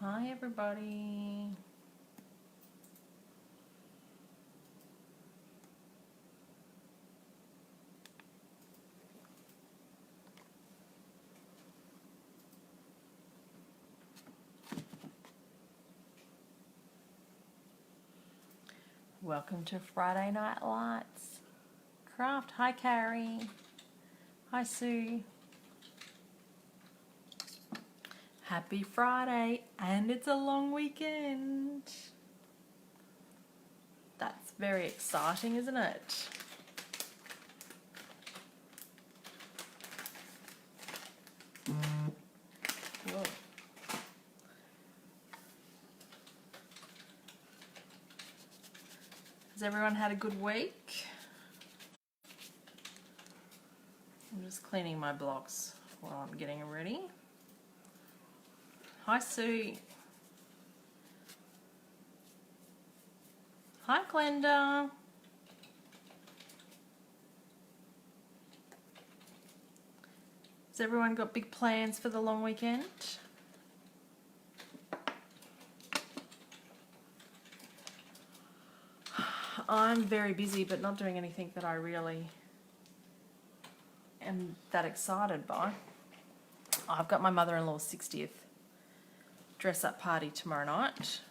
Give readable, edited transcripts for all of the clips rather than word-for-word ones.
Hi everybody. Welcome to Friday Night Lights. Craft. Hi Carrie. Hi Sue. Happy Friday, and it's a long weekend. That's very exciting, isn't it? Whoa. Has everyone had a good week? I'm just cleaning my blocks while I'm getting ready. Hi Sue. Hi Glenda. Has everyone got big plans for the long weekend? I'm very busy, but not doing anything that I really am that excited by. I've got my mother-in-law's 60th dress-up party tomorrow night,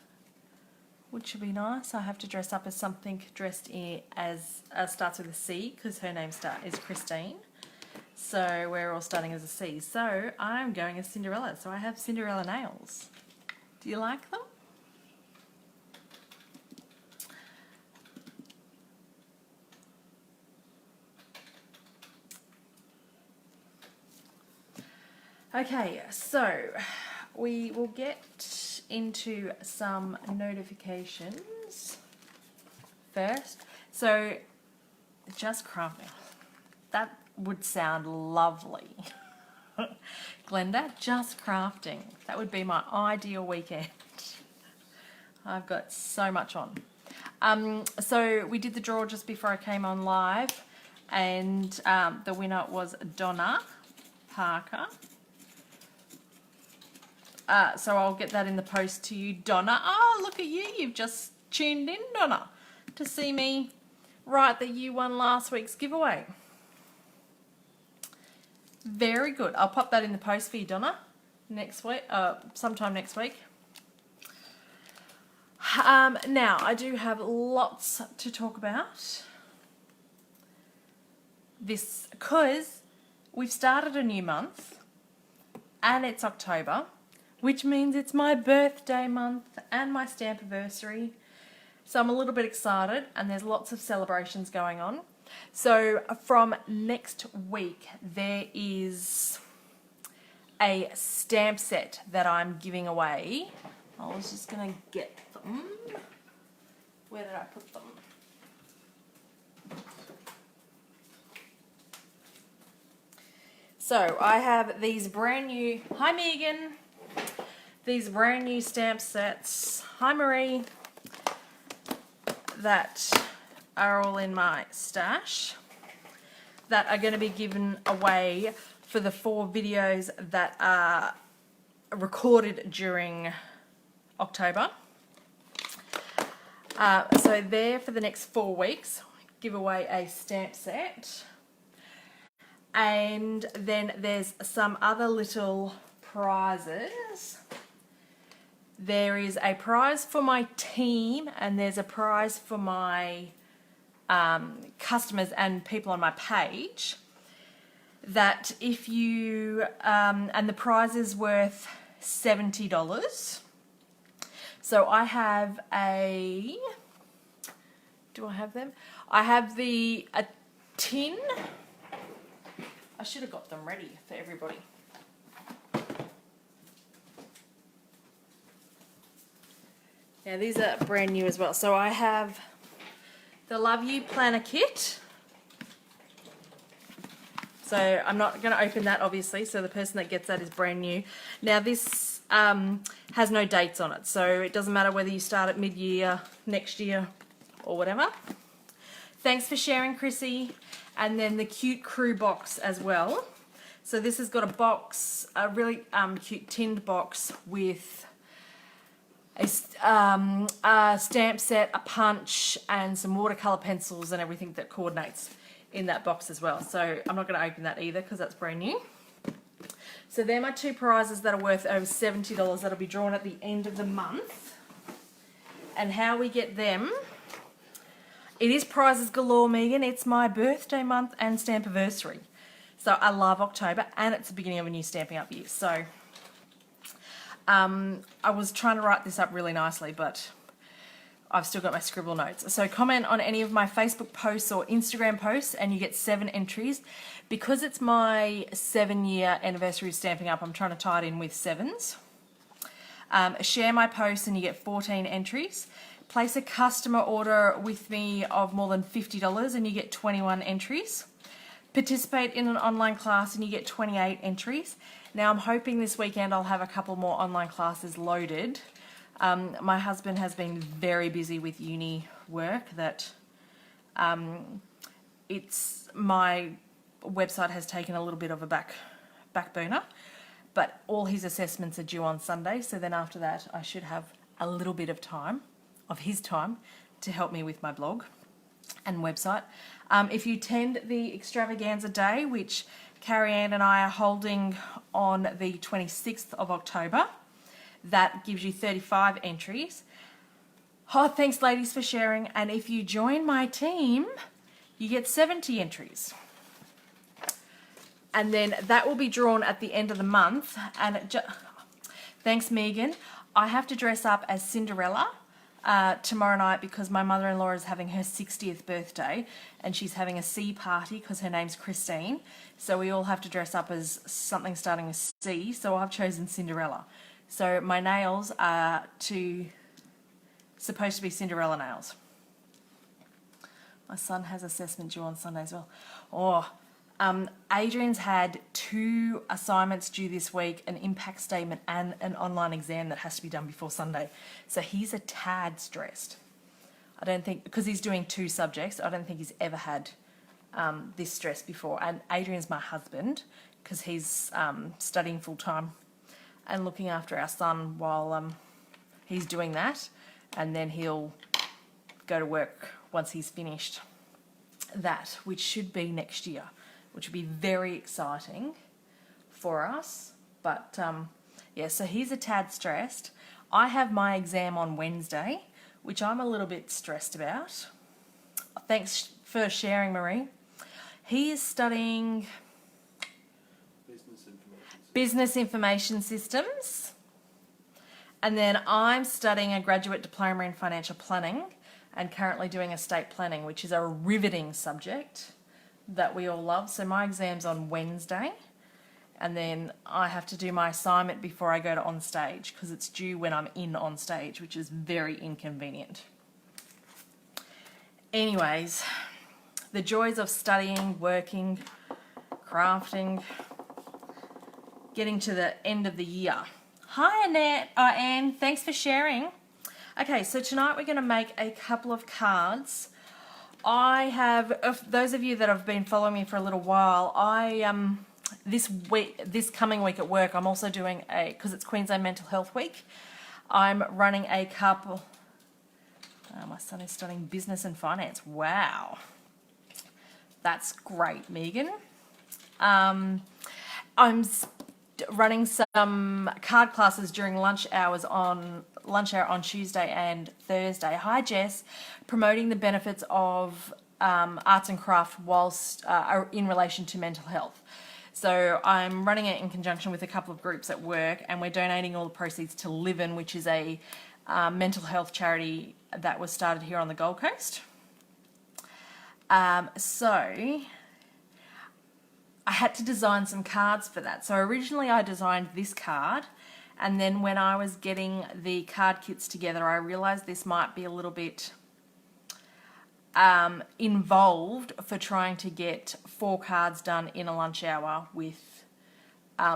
which should be nice. I have to dress up as something dressed in as starts with a C, because her name is Christine. So we're all starting as a C. So I'm going as Cinderella. So I have Cinderella nails. Do you like them? Okay, so we will get into some notifications first. So just crafting. That would sound lovely. Glenda, just crafting. That would be my ideal weekend. I've got so much on. So we did the draw just before I came on live, and the winner was Donna Parker. So I'll get that in the post to you, Donna. Oh, look at you. You've just tuned in, Donna, to see me write that you won last week's giveaway. Very good. I'll pop that in the post for you, Donna, next week, sometime next week. Now, I do have lots to talk about this, because we've started a new month, and it's October, which means it's my birthday month and my stampiversary. So I'm a little bit excited, and there's lots of celebrations going on. So from next week, there is a stamp set that I'm giving away. I was just going to get them. Where did I put them? So I have these brand new, hi Megan, these brand new stamp sets, hi Marie, that are all in my stash, that are going to be given away for the 4 videos that are recorded during October. So there for the next 4 weeks, give away a stamp set. And then there's some other little prizes. There is a prize for my team, and there's a prize for my customers and people on my page. That if you, and the prize is worth $70. So I have a, do I have them? I have a tin. I should have got them ready for everybody. Yeah, these are brand new as well. So I have the Love You Planner Kit. So I'm not going to open that, obviously, so the person that gets that is brand new. Now this has no dates on it, so it doesn't matter whether you start at mid-year, next year, or whatever. Thanks for sharing, Chrissy. And then the cute crew box as well. So this has got a box, a really cute tinned box with a stamp set, a punch, and some watercolor pencils and everything that coordinates in that box as well. So I'm not going to open that either because that's brand new. So they're my 2 prizes that are worth over $70 that'll be drawn at the end of the month. And how we get them, it is prizes galore, Megan. It's my birthday month and stampiversary. So I love October, and it's the beginning of a new Stampin' Up year. So I was trying to write this up really nicely, but I've still got my scribble notes. So comment on any of my Facebook posts or Instagram posts and you get 7 entries. Because it's my 7-year anniversary of Stampin' Up, I'm trying to tie it in with 7s. Share my posts and you get 14 entries. Place a customer order with me of more than $50 and you get 21 entries. Participate in an online class and you get 28 entries. Now I'm hoping this weekend I'll have a couple more online classes loaded. My husband has been very busy with uni work that my website has taken a little bit of a back burner, but all his assessments are due on Sunday, so then after that I should have a little bit of his time to help me with my blog and website. If you attend the extravaganza day, which Carrie Ann and I are holding on the 26th of October, that gives you 35 entries. Oh, thanks ladies for sharing. And if you join my team, you get 70 entries. And then that will be drawn at the end of the month. And thanks, Megan. I have to dress up as Cinderella tomorrow night because my mother-in-law is having her 60th birthday and she's having a C party because her name's Christine. So we all have to dress up as something starting with C. So I've chosen Cinderella. So my nails are supposed to be Cinderella nails. My son has assessment due on Sunday as well. Adrian's had 2 assignments due this week, an impact statement and an online exam that has to be done before Sunday. So he's a tad stressed. I don't think, because he's doing 2 subjects, I don't think he's ever had this stress before. And Adrian's my husband because he's studying full time and looking after our son while he's doing that, and then he'll go to work once he's finished that, which should be next year, which would be very exciting for us. But yeah, so he's a tad stressed. I have my exam on Wednesday, which I'm a little bit stressed about. Thanks for sharing, Marie. He is studying Business Information Systems. And then I'm studying a graduate diploma in financial planning and currently doing estate planning, which is a riveting subject that we all love. So my exam's on Wednesday, and then I have to do my assignment before I go to on stage because it's due when I'm in on stage, which is very inconvenient. Anyways, the joys of studying, working, crafting, getting to the end of the year. Hi Annette, Anne, thanks for sharing. Okay, so tonight we're going to make a couple of cards. I have, those of you that have been following me for a little while, this coming week at work, I'm also doing because it's Queensland Mental Health Week, I'm running a couple. My son is studying business and finance. Wow, that's great, Megan. I'm running some card classes during lunch hour on Tuesday and Thursday. Hi Jess, promoting the benefits of arts and craft whilst in relation to mental health. So I'm running it in conjunction with a couple of groups at work, and we're donating all the proceeds to Livin, which is a mental health charity that was started here on the Gold Coast. So I had to design some cards for that. So originally I designed this card, and then when I was getting the card kits together, I realized this might be a little bit involved for trying to get 4 cards done in a lunch hour with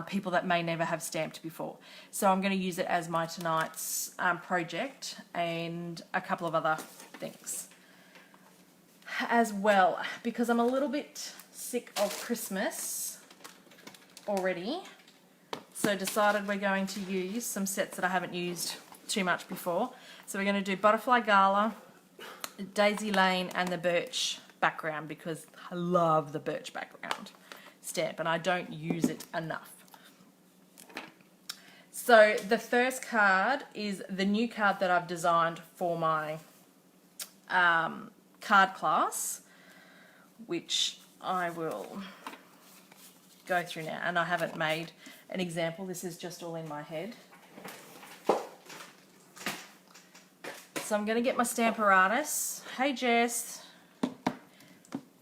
people that may never have stamped before. So I'm going to use it as my tonight's project and a couple of other things as well, because I'm a little bit sick of Christmas already. So decided we're going to use some sets that I haven't used too much before. So we're going to do Butterfly Gala, Daisy Lane, and the Birch background, because I love the Birch background stamp and I don't use it enough. So the first card is the new card that I've designed for my card class, which I will go through now. And I haven't made an example. This is just all in my head. So I'm going to get my Stamparatus. Hey Jess,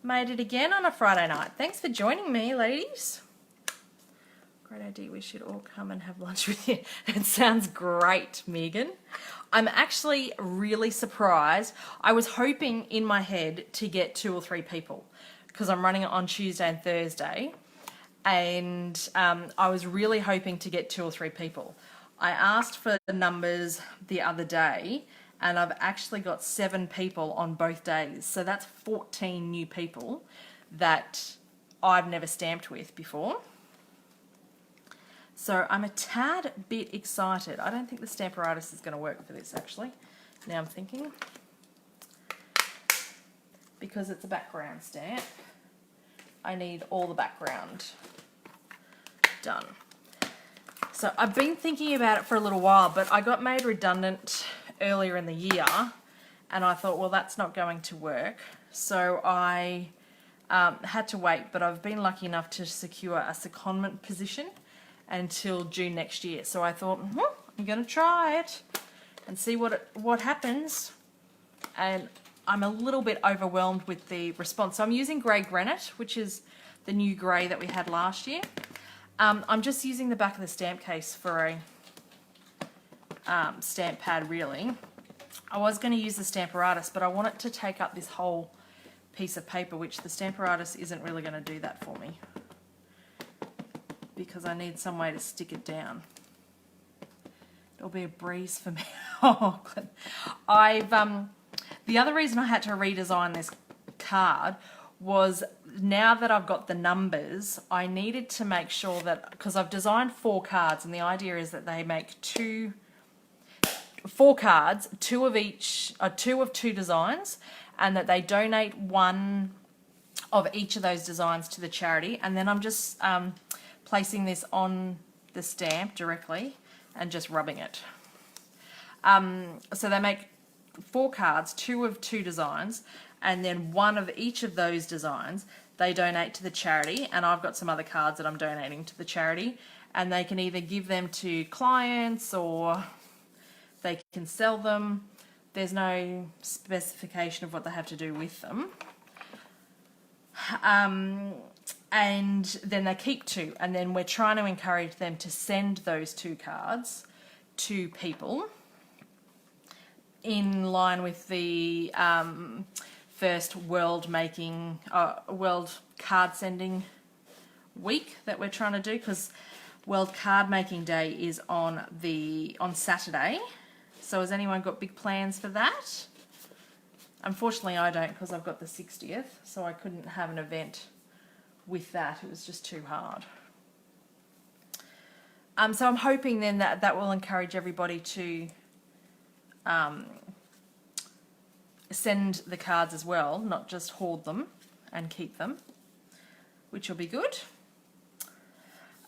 made it again on a Friday night. Thanks for joining me, ladies. Great idea, we should all come and have lunch with you. It sounds great, Megan. I'm actually really surprised. I was hoping in my head to get 2 or 3 people because I'm running it on Tuesday and Thursday, and I was really hoping to get 2 or 3 people. I asked for the numbers the other day, and I've actually got 7 people on both days. So that's 14 new people that I've never stamped with before. So I'm a tad bit excited. I don't think the Stamparatus is going to work for this, actually. Now I'm thinking. Because it's a background stamp, I need all the background done. So I've been thinking about it for a little while, but I got made redundant earlier in the year, and I thought, well, that's not going to work. So I had to wait, but I've been lucky enough to secure a secondment position until June next year. So I thought, I'm going to try it and see what happens. And I'm a little bit overwhelmed with the response. So I'm using grey granite, which is the new grey that we had last year. I'm just using the back of the stamp case for a stamp pad, really. I was going to use the Stamparatus, but I want it to take up this whole piece of paper, which the Stamparatus isn't really going to do that for me, because I need some way to stick it down. It'll be a breeze for me. Oh, the other reason I had to redesign this card was, now that I've got the numbers, I needed to make sure that, because I've designed 4 cards, and the idea is that they make 4 cards, 2 of each, 2 of 2 designs, and that they donate 1 of each of those designs to the charity. And then I'm just placing this on the stamp directly and just rubbing it. So they make 4 cards, 2 of 2 designs, and then 1 of each of those designs they donate to the charity. And I've got some other cards that I'm donating to the charity, and they can either give them to clients or they can sell them. There's no specification of what they have to do with them. And then they keep 2, and then we're trying to encourage them to send those 2 cards to people in line with the first world card sending week that we're trying to do, because World Card Making Day is on Saturday. So has anyone got big plans for that? Unfortunately, I don't, because I've got the 60th, so I couldn't have an event with that. It was just too hard. So I'm hoping then that will encourage everybody to send the cards as well, not just hoard them and keep them, which will be good.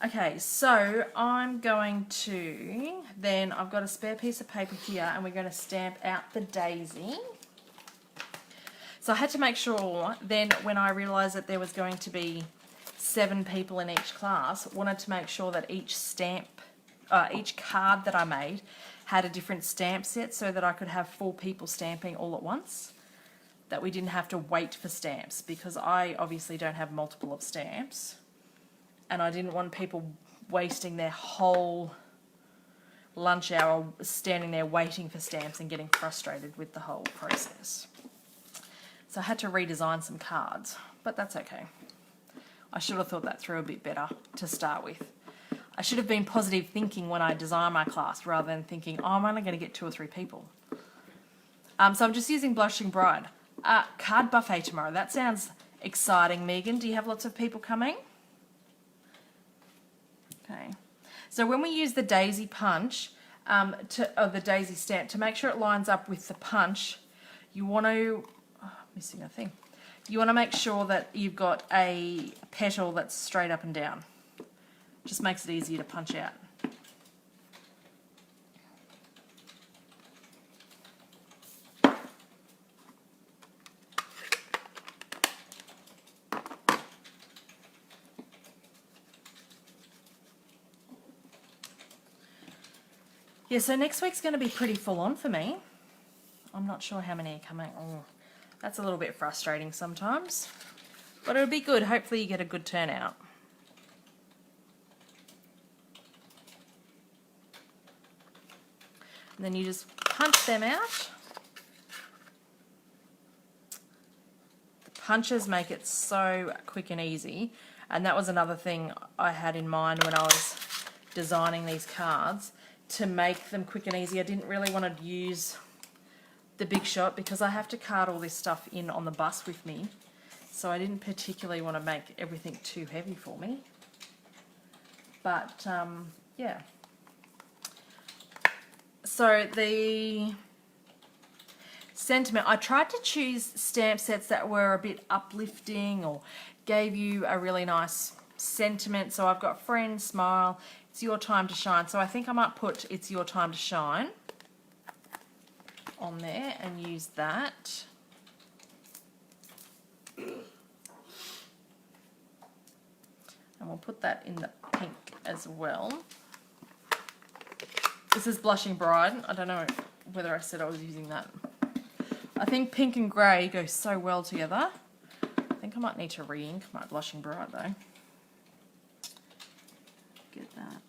Okay, so I'm going to, then I've got a spare piece of paper here, and we're going to stamp out the daisy. So I had to make sure then, when I realised that there was going to be 7 people in each class, wanted to make sure that each card that I made had a different stamp set, so that I could have 4 people stamping all at once, that we didn't have to wait for stamps, because I obviously don't have multiple of stamps, and I didn't want people wasting their whole lunch hour standing there waiting for stamps and getting frustrated with the whole process. So I had to redesign some cards, but that's okay. I should have thought that through a bit better to start with. I should have been positive thinking when I designed my class, rather than thinking, oh, I'm only going to get 2 or 3 people. So I'm just using Blushing Bride. Card buffet tomorrow. That sounds exciting, Megan. Do you have lots of people coming? Okay. So when we use the daisy punch, of the daisy stamp, to make sure it lines up with the punch, you want to, missing a thing, you want to make sure that you've got a petal that's straight up and down. Just makes it easier to punch out. Yeah, so next week's going to be pretty full on for me. I'm not sure how many are coming. Oh, that's a little bit frustrating sometimes. But it'll be good. Hopefully you get a good turnout. And then you just punch them out. The punches make it so quick and easy. And that was another thing I had in mind when I was designing these cards. To make them quick and easy, I didn't really want to use the Big Shot because I have to card all this stuff in on the bus with me. So I didn't particularly want to make everything too heavy for me. But, yeah. So the sentiment, I tried to choose stamp sets that were a bit uplifting or gave you a really nice sentiment. So I've got Friend, Smile, It's Your Time to Shine. So I think I might put It's Your Time to Shine on there and use that. And we'll put that in the pink as well. This is Blushing Bride. I don't know whether I said I was using that. I think pink and grey go so well together. I think I might need to re-ink my Blushing Bride though. Get that.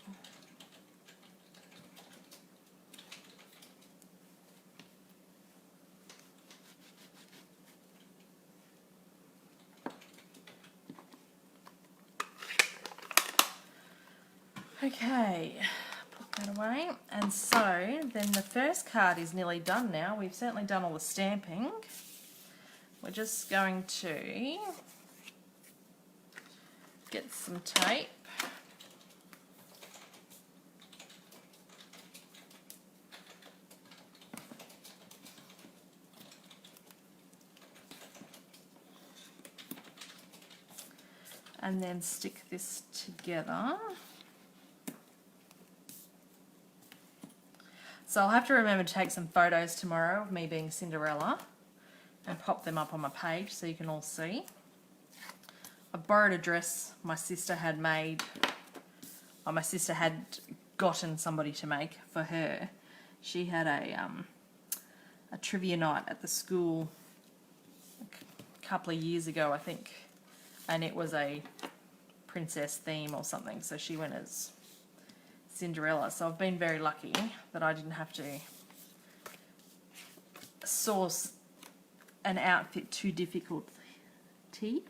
Okay, put that away. And so then the first card is nearly done now. We've certainly done all the stamping. We're just going to get some tape. And then stick this together. So I'll have to remember to take some photos tomorrow of me being Cinderella and pop them up on my page so you can all see. I borrowed a dress my sister had made, or my sister had gotten somebody to make for her. She had a trivia night at the school a couple of years ago, I think, and it was a princess theme or something, so she went as Cinderella. So I've been very lucky that I didn't have to source an outfit too difficult. And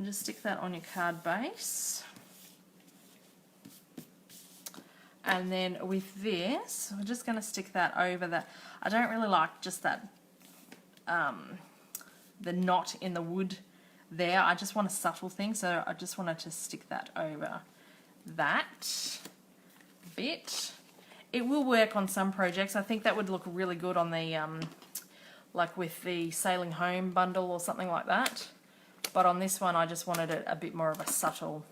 just stick that on your card base. And then with this, we're just going to stick that over that. I don't really like just that the knot in the wood there. I just want a subtle thing, so I just wanted to stick that over that bit. It will work on some projects. I think that would look really good on the like with the Sailing Home bundle or something like that, but on this one I just wanted it a bit more of a subtle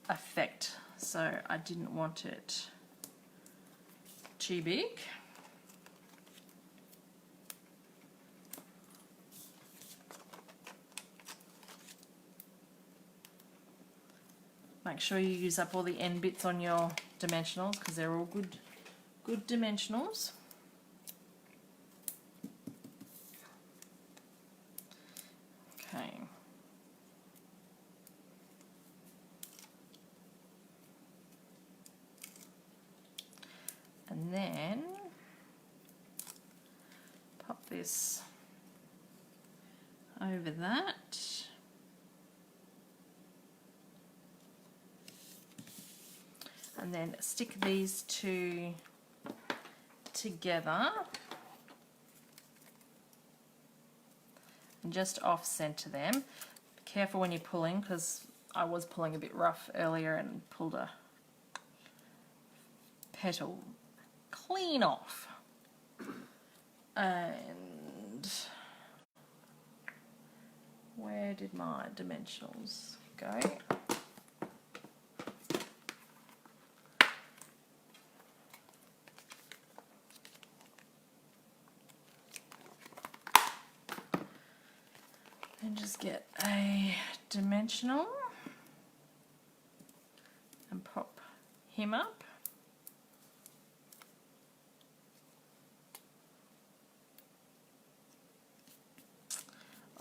effect, so I didn't want it too big. Make sure you use up all the end bits on your dimensionals because they're all good dimensionals. Okay. And then pop this over that. And then stick these two together and just off center them. Be careful when you're pulling because I was pulling a bit rough earlier and pulled a petal clean off. And where did my dimensionals go? And just get a dimensional and pop him up.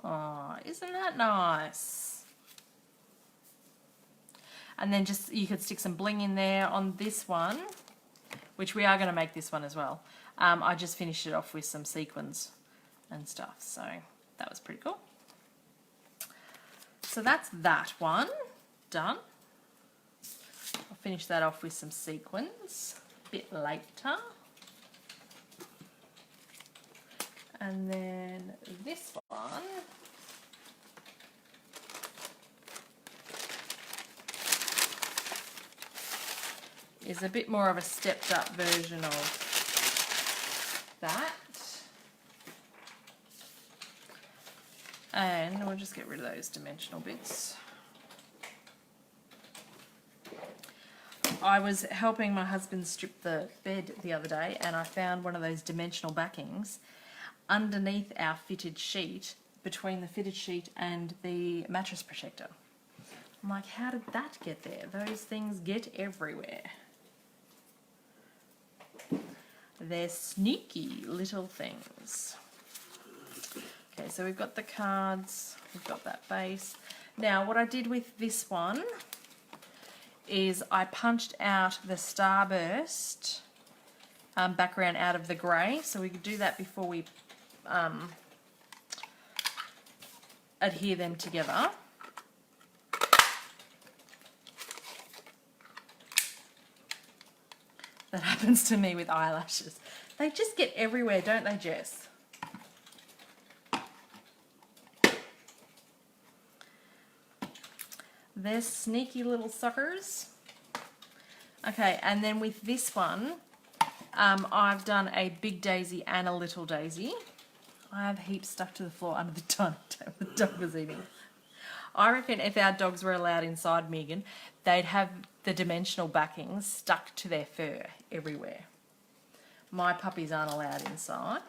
Oh, isn't that nice? And then just, you could stick some bling in there on this one, which we are going to make this one as well. I just finished it off with some sequins and stuff, so that was pretty cool. So that's that one done. I'll finish that off with some sequins a bit later. And then this one is a bit more of a stepped up version of that. And we'll just get rid of those dimensional bits. I was helping my husband strip the bed the other day and I found one of those dimensional backings underneath our fitted sheet, between the fitted sheet and the mattress protector. I'm like, how did that get there? Those things get everywhere. They're sneaky little things. Okay, so we've got the cards, we've got that base. Now, what I did with this one is I punched out the starburst background out of the grey, so we could do that before we adhere them together. That happens to me with eyelashes. They just get everywhere, don't they, Jess? They're sneaky little suckers. Okay, and then with this one, I've done a big daisy and a little daisy. I have heaps stuck to the floor under the dining table the dog was eating. I reckon if our dogs were allowed inside Megan, they'd have the dimensional backings stuck to their fur everywhere. My puppies aren't allowed inside.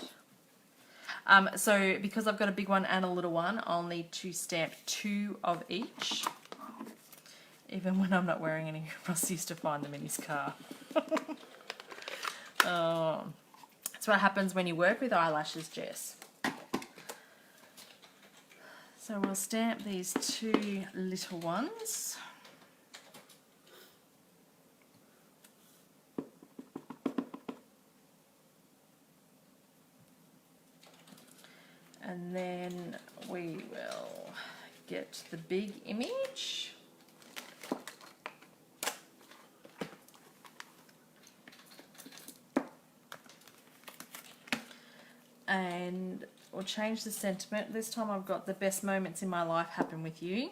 So because I've got a big one and a little one, I'll need to stamp 2 of each. Even when I'm not wearing any, Ross used to find them in his car. Oh, that's what happens when you work with eyelashes, Jess. So we'll stamp these 2 little ones. And then we will get the big image. And we'll change the sentiment. This time I've got the best moments in my life happen with you.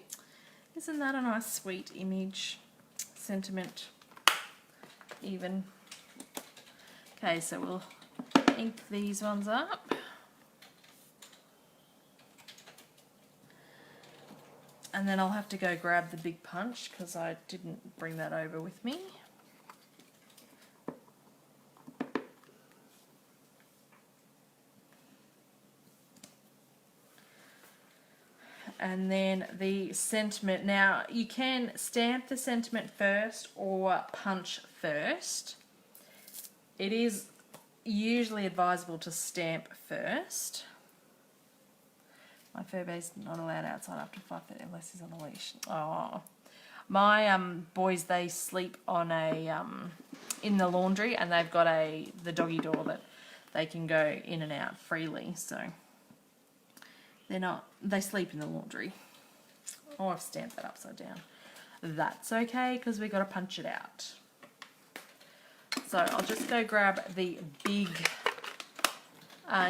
Isn't that a nice sweet image? Sentiment even. Okay, so we'll ink these ones up. And then I'll have to go grab the big punch because I didn't bring that over with me. And then the sentiment. Now, you can stamp the sentiment first or punch first. It is usually advisable to stamp first. My Furby's not allowed outside after 5:30 unless he's on a leash. Oh, my boys, they sleep on a in the laundry, and they've got the doggy door that they can go in and out freely. So they sleep in the laundry. Oh, I've stamped that upside down. That's okay because we got to punch it out. So I'll just go grab the big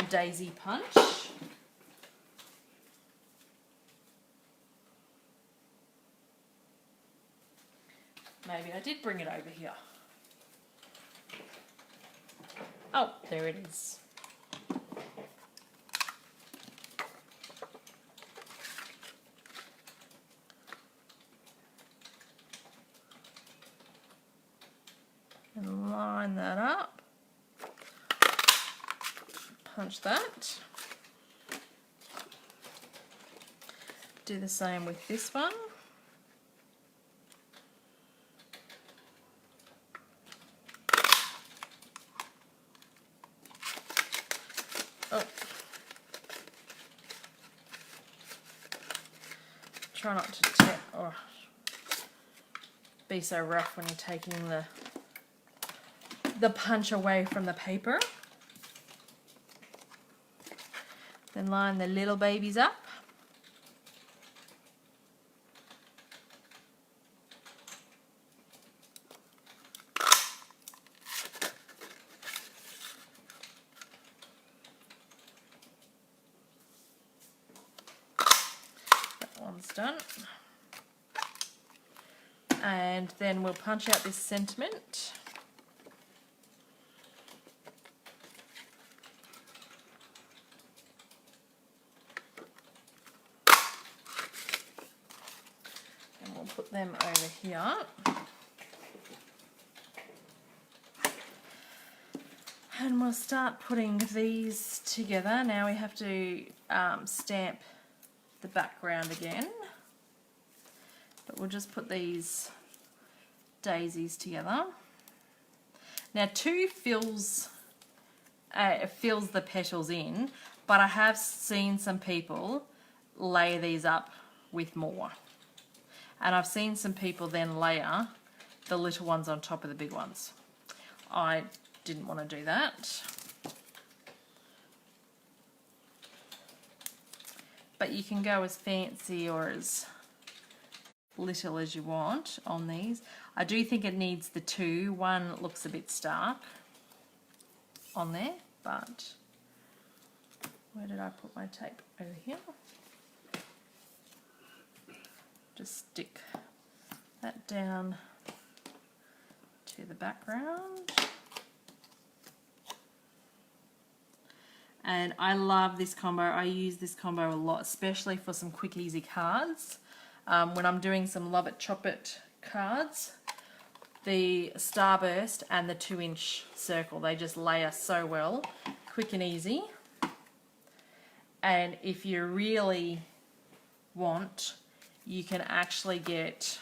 daisy punch. Maybe I did bring it over here. Oh, there it is. And line that up. Punch that. Do the same with this one. Oh. Try not to be so rough when you're taking the punch away from the paper. Then line the little babies up. That one's done. And then we'll punch out this sentiment. And we'll put them over here. And we'll start putting these together. Now we have to stamp the background again. But we'll just put these daisies together. Now 2 fills the petals in, but I have seen some people lay these up with more. And I've seen some people then layer the little ones on top of the big ones. I didn't want to do that. But you can go as fancy or as little as you want on these. I do think it needs the 2. One looks a bit stark on there, but where did I put my tape? Over here. Just stick that down to the background. And I love this combo. I use this combo a lot, especially for some quick easy cards. When I'm doing some Love It, Chop It cards, the Starburst and the 2-inch circle, they just layer so well, quick and easy. And if you really want, you can actually get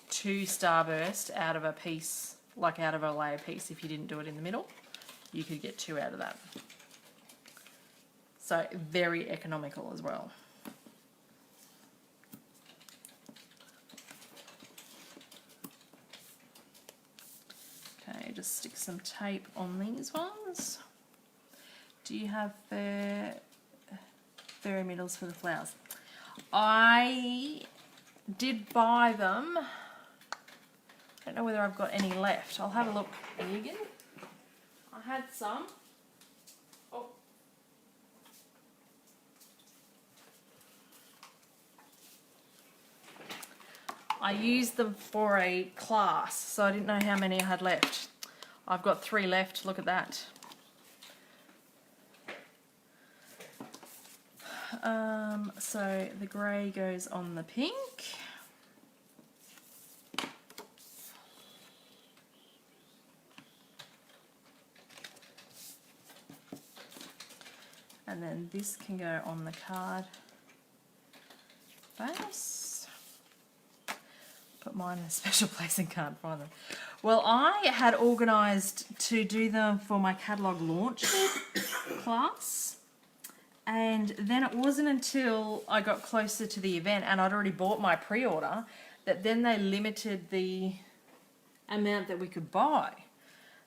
2 Starburst out of a piece, like out of a layer piece. If you didn't do it in the middle, you could get 2 out of that. So very economical as well. Okay, just stick some tape on these ones. Do you have fairy needles for the flowers? I did buy them. I don't know whether I've got any left. I'll have a look again. I had some. Oh. I used them for a class, so I didn't know how many I had left. I've got 3 left, look at that. So the grey goes on the pink. And then this can go on the card base. Put mine in a special place and can't find them. Well, I had organised to do them for my catalogue launch class. And then it wasn't until I got closer to the event and I'd already bought my pre-order that then they limited the amount that we could buy.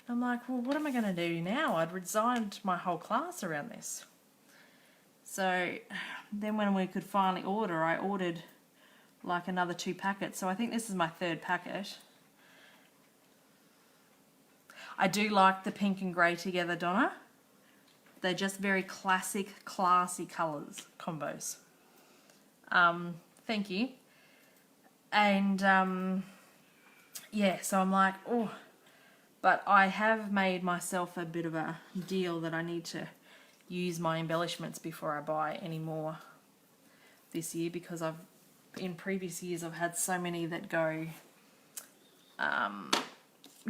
I'm like, well, what am I going to do now? I'd resigned my whole class around this. So then when we could finally order, I ordered like another 2 packets. So I think this is my 3rd packet. I do like the pink and grey together, Donna. They're just very classic, classy colours, combos. Thank you. And yeah, so I'm like, oh, But I have made myself a bit of a deal that I need to use my embellishments before I buy any more this year, because in previous years I've had so many that go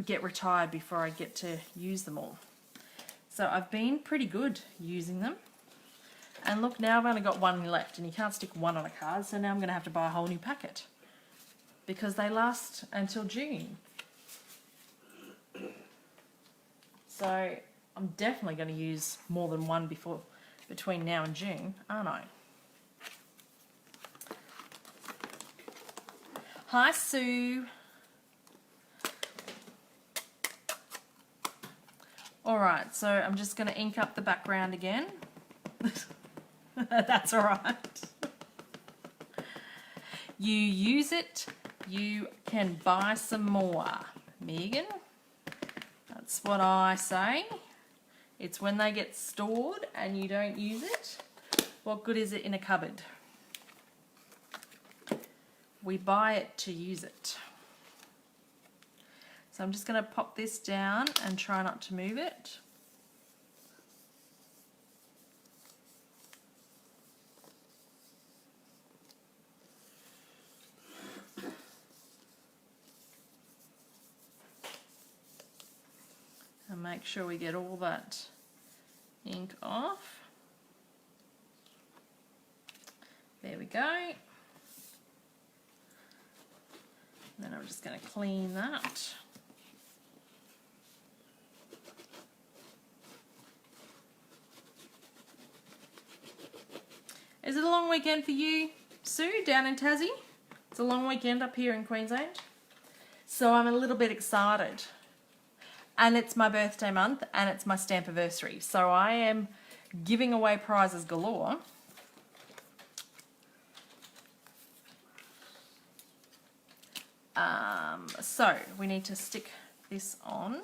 get retired before I get to use them all. So I've been pretty good using them. And look, now I've only got one left, and you can't stick one on a card, so now I'm going to have to buy a whole new packet because they last until June. So I'm definitely going to use more than one between now and June, aren't I? Hi, Sue. Alright, so I'm just going to ink up the background again. That's alright. You use it, you can buy some more, Megan. That's what I say. It's when they get stored and you don't use it, what good is it in a cupboard? We buy it to use it. So I'm just going to pop this down and try not to move it. And make sure we get all that ink off. There we go. And then I'm just going to clean that. Is it a long weekend for you, Sue, down in Tassie? It's a long weekend up here in Queensland. So I'm a little bit excited. And it's my birthday month and it's my stampiversary. So I am giving away prizes galore. So we need to stick this on.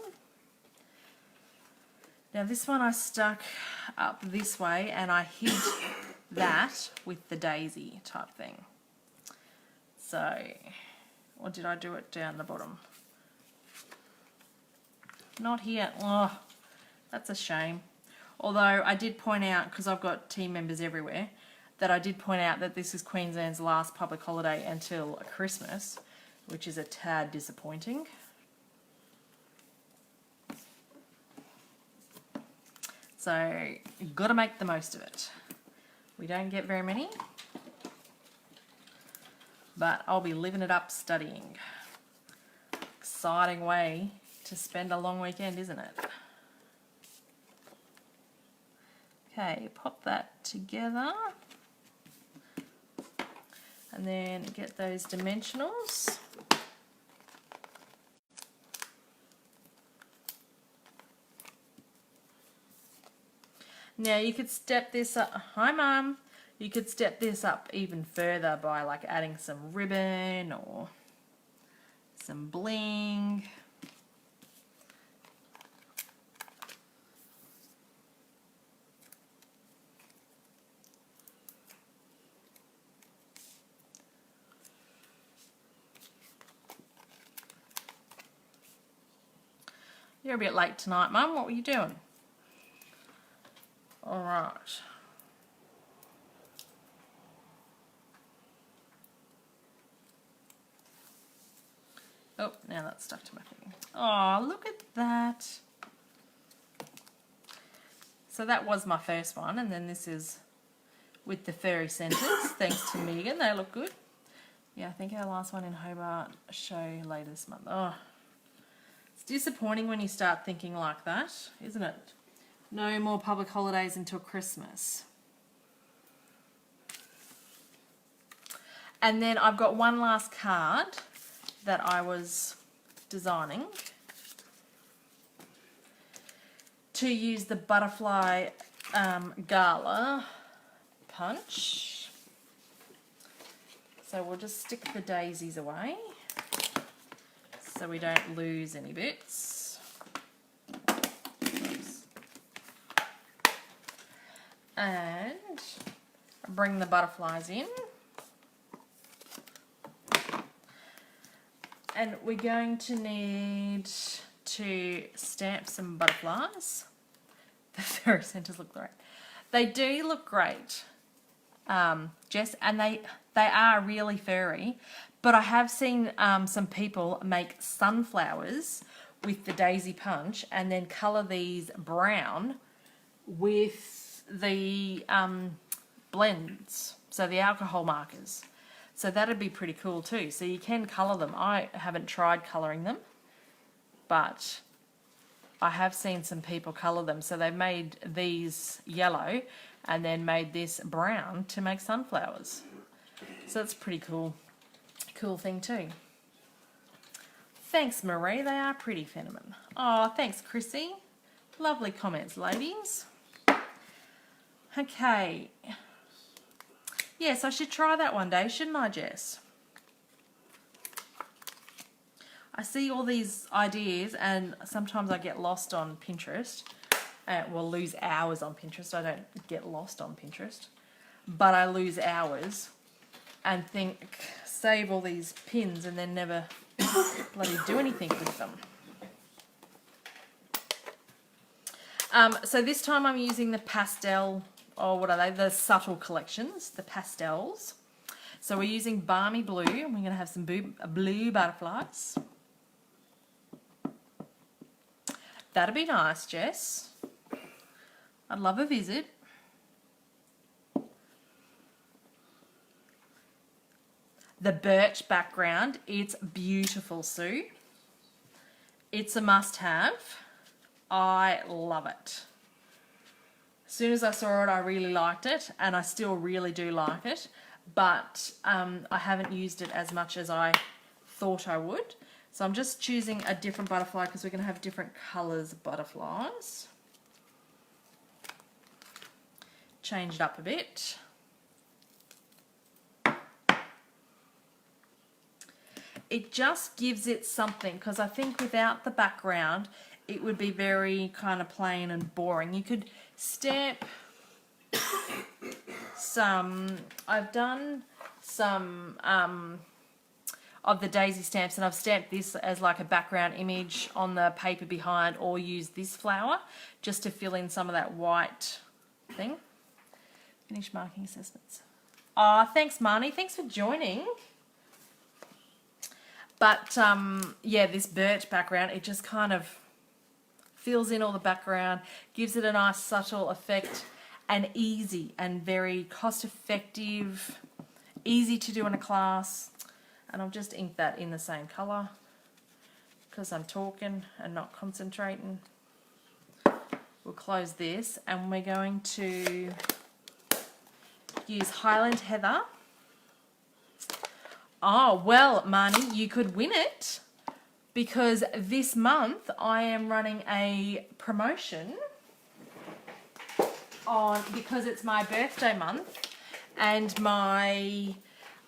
Now this one I stuck up this way and I hid that with the daisy type thing. So, or did I do it down the bottom? Not here. Oh, that's a shame. Although I did point out, because I've got team members everywhere, that I did point out that this is Queensland's last public holiday until Christmas, which is a tad disappointing. So, you've got to make the most of it. We don't get very many, but I'll be living it up studying. Exciting way to spend a long weekend, isn't it? Okay, pop that together. And then get those dimensionals. Now you could step this up. Hi, Mum. You could step this up even further by like adding some ribbon or some bling. You're a bit late tonight, Mum. What were you doing? All right. Oh, now that's stuck to my thing. Oh, look at that. So that was my first one, and then this is with the fairy centres, thanks to Megan. They look good. Yeah, I think our last one in Hobart show later this month. Oh, it's disappointing when you start thinking like that, isn't it? No more public holidays until Christmas. And then I've got one last card that I was designing to use the butterfly gala punch. So we'll just stick the daisies away so we don't lose any bits. And bring the butterflies in. And we're going to need to stamp some butterflies. The fairy centers look great. They do look great, Jess, and they are really furry. But I have seen some people make sunflowers with the daisy punch and then colour these brown with the blends, so the alcohol markers. So that'd be pretty cool too. So you can colour them. I haven't tried colouring them, but I have seen some people colour them. So they've made these yellow and then made this brown to make sunflowers. So that's pretty cool. Cool thing too. Thanks, Marie. They are pretty, Fenneman. Oh, thanks, Chrissy. Lovely comments, ladies. Okay. Yes, I should try that one day, shouldn't I, Jess? I see all these ideas and sometimes I get lost on Pinterest. Well, lose hours on Pinterest. I don't get lost on Pinterest. But I lose hours and think, save all these pins and then never bloody do anything with them. So this time I'm using the pastel, or what are they? The subtle collections, the pastels. So we're using Balmy Blue, and we're going to have some blue butterflies. That'd be nice, Jess. I'd love a visit. The birch background, it's beautiful, Sue. It's a must-have. I love it. As soon as I saw it, I really liked it, and I still really do like it, but I haven't used it as much as I thought I would. So I'm just choosing a different butterfly because we're going to have different colours of butterflies. Change it up a bit. It just gives it something, because I think without the background it would be very kind of plain and boring. You could stamp some, I've done some of the daisy stamps, and I've stamped this as like a background image on the paper behind, or use this flower just to fill in some of that white thing. Finish marking assessments. Oh, thanks, Marnie. Thanks for joining. But yeah, this birch background, it just kind of fills in all the background, gives it a nice subtle effect, and easy and very cost effective, easy to do in a class. And I'll just ink that in the same colour because I'm talking and not concentrating. We'll close this and we're going to use Highland Heather. Oh, well, Marnie, you could win it because this month I am running a promotion because it's my birthday month and my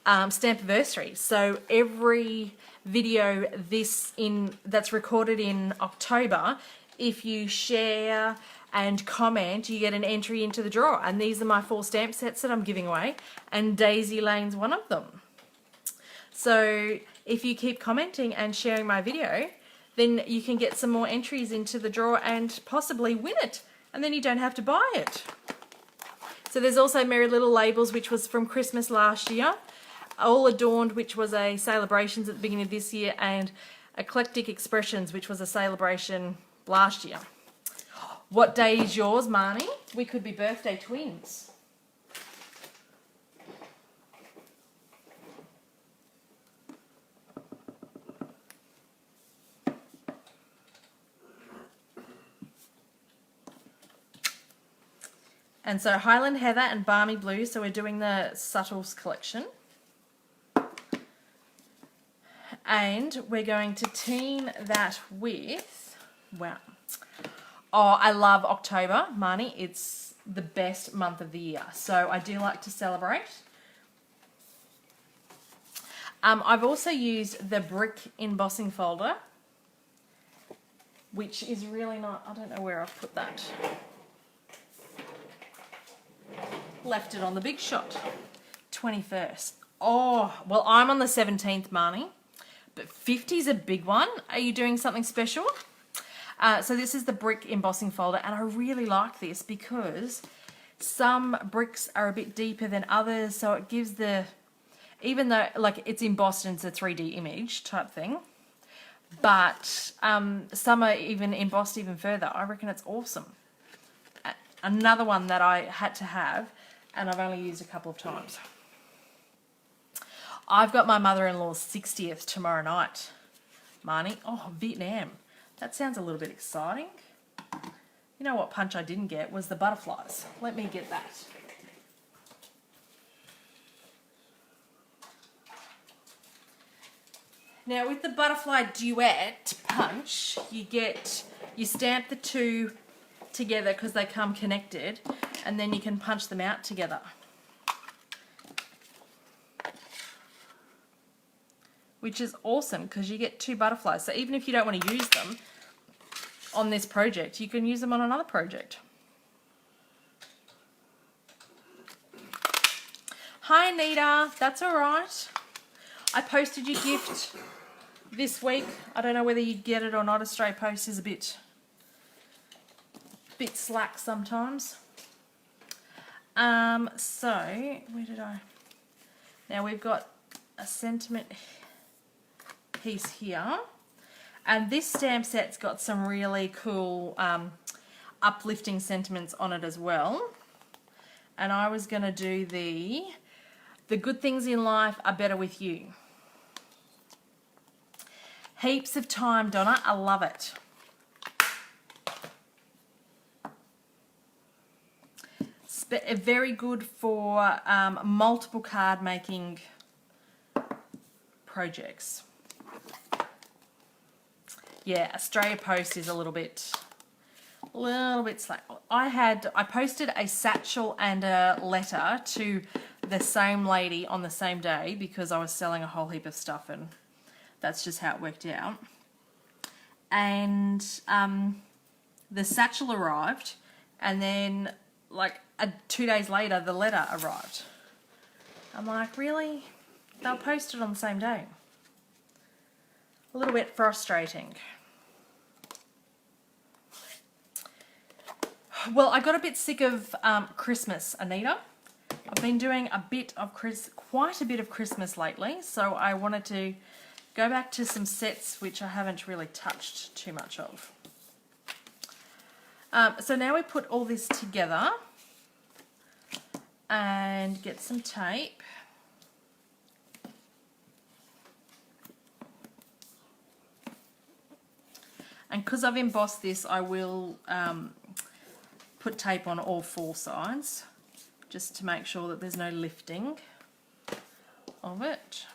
Stampiversary. So every video that's recorded in October, if you share and comment, you get an entry into the draw. And these are my 4 stamp sets that I'm giving away, and Daisy Lane's one of them. So if you keep commenting and sharing my video, then you can get some more entries into the draw and possibly win it. And then you don't have to buy it. So there's also Merry Little Labels, which was from Christmas last year. All Adorned, which was a celebrations at the beginning of this year, and Eclectic Expressions, which was a celebration last year. What day is yours, Marnie? We could be birthday twins. And so Highland Heather and Balmy Blue, so we're doing the Subtles collection. And we're going to team that with, wow. Oh, I love October, Marnie. It's the best month of the year. So I do like to celebrate. I've also used the brick embossing folder, which is really not, I don't know where I've put that. Left it on the big shot. 21st. Oh, well, I'm on the 17th, Marnie. But 50's a big one. Are you doing something special? So this is the brick embossing folder, and I really like this because some bricks are a bit deeper than others, so it gives the, even though like it's embossed and it's a 3D image type thing, but some are even embossed even further. I reckon it's awesome. Another one that I had to have, and I've only used a couple of times. I've got my mother-in-law's 60th tomorrow night, Marnie. Oh, Vietnam. That sounds a little bit exciting. You know what punch I didn't get was the butterflies. Let me get that. Now with the butterfly duet punch, you stamp the two together because they come connected, and then you can punch them out together. Which is awesome because you get two butterflies. So even if you don't want to use them on this project, you can use them on another project. Hi Anita, that's all right. I posted your gift this week. I don't know whether you'd get it or not. Australia Post is a bit slack sometimes. So where did I? Now we've got a sentiment piece here, and this stamp set's got some really cool uplifting sentiments on it as well. And I was going to do the good things in life are better with you. Heaps of time, Donna. I love it. Very good for multiple card making projects. Yeah, Australia Post is a little bit slack. I posted a satchel and a letter to the same lady on the same day because I was selling a whole heap of stuff, and that's just how it worked out. And the satchel arrived, and then like 2 days later the letter arrived. I'm like, really? They'll post it on the same day. A little bit frustrating. Well, I got a bit sick of Christmas, Anita. I've been doing quite a bit of Christmas lately, so I wanted to go back to some sets which I haven't really touched too much of. So now we put all this together and get some tape. And because I've embossed this, I will put tape on all 4 sides just to make sure that there's no lifting of it.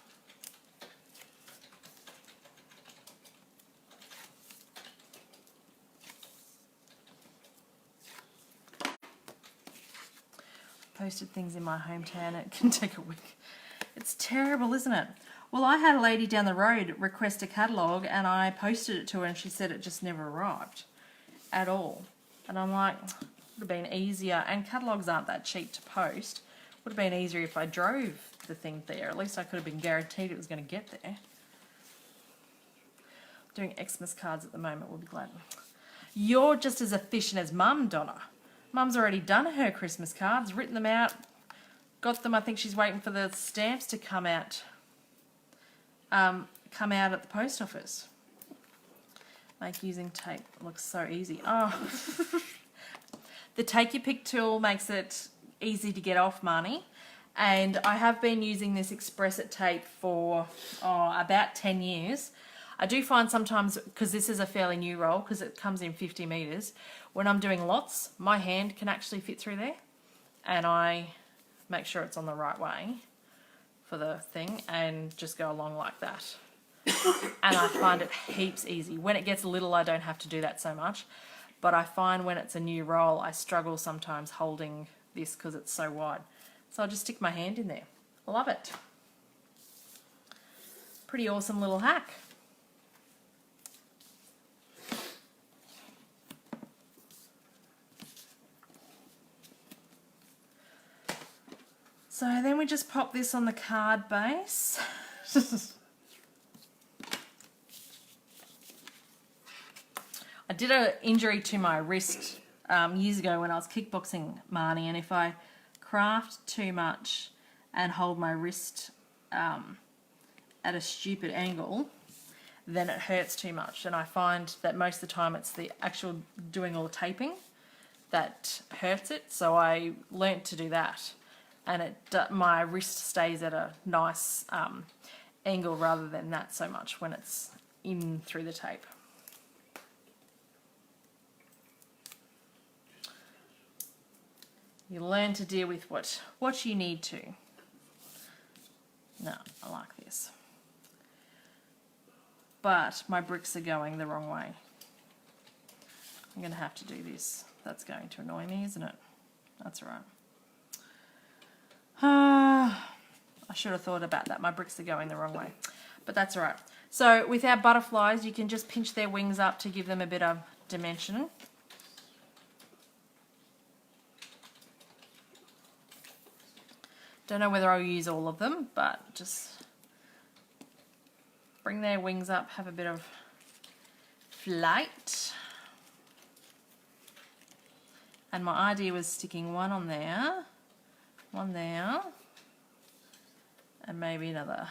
Posted things in my hometown, it can take a week. It's terrible, isn't it? Well, I had a lady down the road request a catalogue, and I posted it to her, and she said it just never arrived at all. And I'm like, it would have been easier, and catalogues aren't that cheap to post. Would have been easier if I drove the thing there. At least I could have been guaranteed it was going to get there. Doing Xmas cards at the moment, we'll be glad. You're just as efficient as Mum, Donna. Mum's already done her Christmas cards, written them out, got them. I think she's waiting for the stamps to come out at the post office. Like using tape looks so easy. Oh, the take your pick tool makes it easy to get off, Marnie. And I have been using this Express It tape for about 10 years. I do find sometimes, because this is a fairly new roll, because it comes in 50 metres, when I'm doing lots, my hand can actually fit through there, and I make sure it's on the right way for the thing and just go along like that. And I find it heaps easy. When it gets little, I don't have to do that so much, but I find when it's a new roll, I struggle sometimes holding this because it's so wide. So I'll just stick my hand in there. I love it. Pretty awesome little hack. So then we just pop this on the card base. I did an injury to my wrist years ago when I was kickboxing, Marnie, and if I craft too much and hold my wrist at a stupid angle, then it hurts too much. And I find that most of the time it's the actual doing all the taping that hurts it. So I learnt to do that, and my wrist stays at a nice angle rather than that so much when it's in through the tape. You learn to deal with what you need to. No, I like this. But my bricks are going the wrong way. I'm going to have to do this. That's going to annoy me, isn't it? That's all right. I should have thought about that. My bricks are going the wrong way. But that's all right. So with our butterflies, you can just pinch their wings up to give them a bit of dimension. Don't know whether I'll use all of them, but just bring their wings up, have a bit of flight. And my idea was sticking one on there, and maybe another.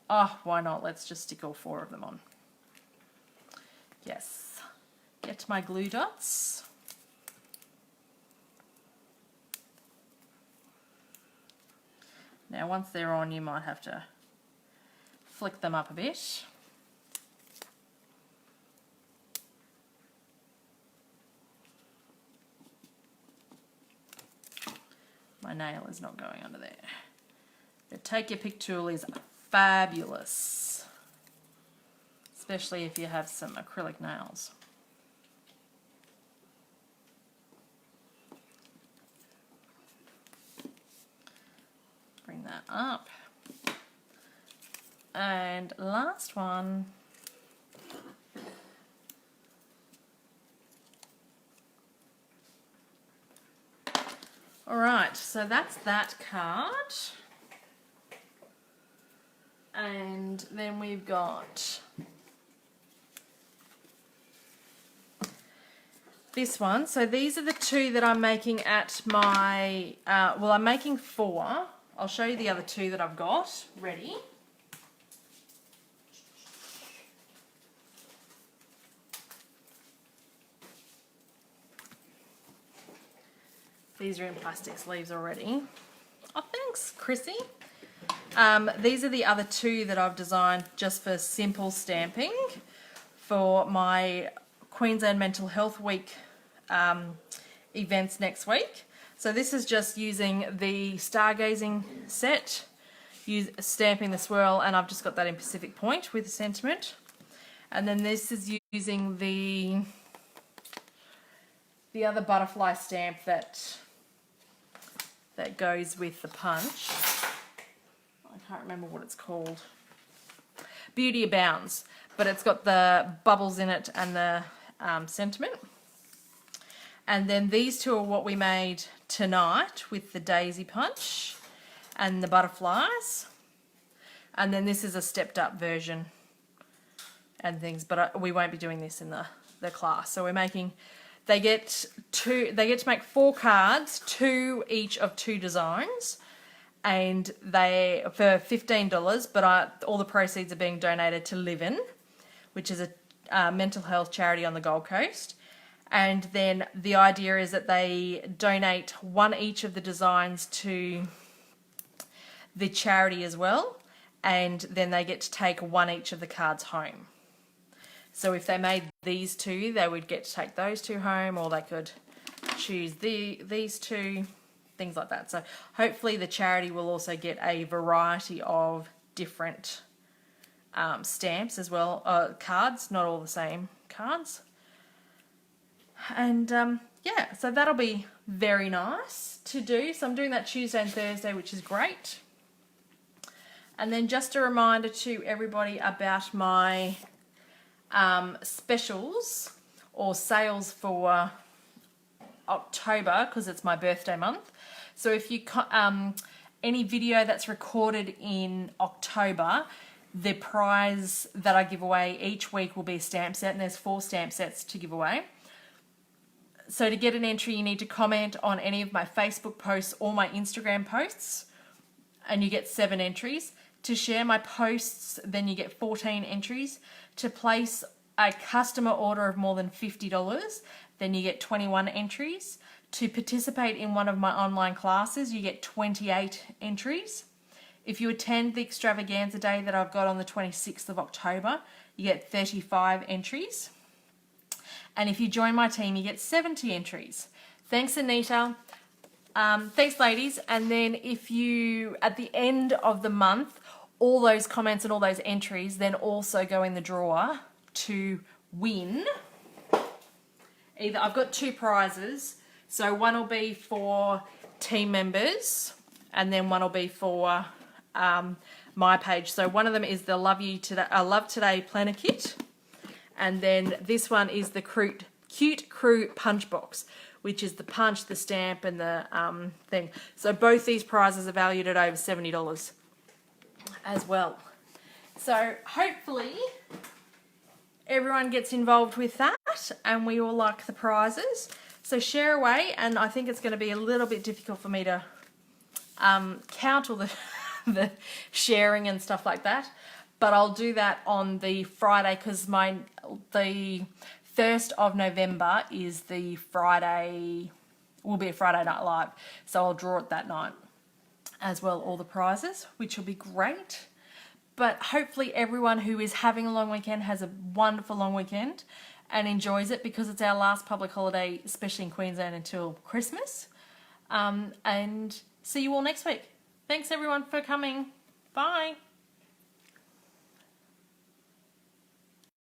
Oh, why not? Let's just stick all 4 of them on. Yes. Get my glue dots. Now once they're on, you might have to flick them up a bit. My nail is not going under there. The Take Your Pick tool is fabulous, especially if you have some acrylic nails. Bring that up. And last one. All right, so that's that card. And then we've got this one. So these are the 2 that I'm making at my, well, I'm making 4. I'll show you the other 2 that I've got ready. These are in plastic sleeves already. Oh, thanks, Chrissy. These are the other 2 that I've designed just for simple stamping for my Queensland Mental Health Week events next week. So this is just using the stargazing set, stamping the swirl, and I've just got that in Pacific Point with sentiment. And then this is using the other butterfly stamp that goes with the punch. I can't remember what it's called. Beauty Abounds, but it's got the bubbles in it and the sentiment. And then these 2 are what we made tonight with the daisy punch and the butterflies. And then this is a stepped up version and things, but we won't be doing this in the class. So we're making, they get to make 4 cards, 2 each of 2 designs, and they for $15, but all the proceeds are being donated to Live In, which is a mental health charity on the Gold Coast. And then the idea is that they donate 1 each of the designs to the charity as well, and then they get to take 1 each of the cards home. So if they made these 2, they would get to take those 2 home, or they could choose these 2, things like that. So hopefully the charity will also get a variety of different stamps as well, cards, not all the same cards. And yeah, so that'll be very nice to do. So I'm doing that Tuesday and Thursday, which is great. And then just a reminder to everybody about my specials or sales for October, because it's my birthday month. So if you any video that's recorded in October, the prize that I give away each week will be a stamp set, and there's 4 stamp sets to give away. So to get an entry, you need to comment on any of my Facebook posts or my Instagram posts, and you get 7 entries. To share my posts, then you get 14 entries. To place a customer order of more than $50, then you get 21 entries. To participate in one of my online classes, you get 28 entries. If you attend the extravaganza day that I've got on the 26th of October, you get 35 entries. And if you join my team, you get 70 entries. Thanks, Anita. Thanks, ladies. And then if you, at the end of the month, all those comments and all those entries then also go in the drawer to win. Either, I've got 2 prizes. So one will be for team members, and then one will be for my page. So one of them is the Love Today Planner Kit, and then this one is the Cute Crew Punch Box, which is the punch, the stamp, and the thing. So both these prizes are valued at over $70 as well. So hopefully everyone gets involved with that, and we all like the prizes. So share away, and I think it's going to be a little bit difficult for me to count all the sharing and stuff like that, but I'll do that on the Friday, because the 1st of November is the Friday, will be a Friday Night Live, so I'll draw it that night as well, all the prizes, which will be great. But hopefully everyone who is having a long weekend has a wonderful long weekend and enjoys it, because it's our last public holiday, especially in Queensland, until Christmas. And see you all next week. Thanks everyone for coming. Bye.